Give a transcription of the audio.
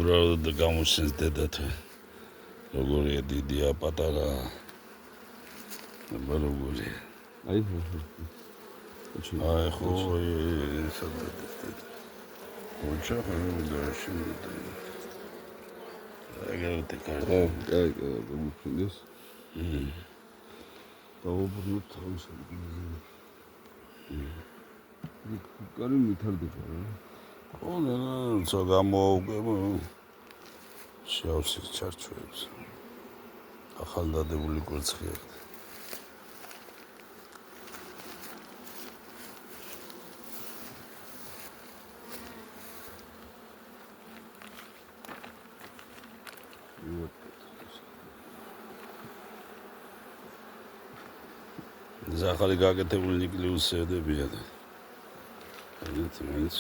უბრალოდ გამოჩნს დედათა როგორია დიდია პატარა როგორია აი ხო სადაც ოჩა ხარებდა ეგრევე კარგი აი მომფინდეს დაუბრუნოთ თავის კარი მითარდება რა ცა გამოუგებ შევსი ჩარჩოებს ახალდადებული კვერცხია ახალი გაკეთებული ნიკლეუსებია და ეს მაინც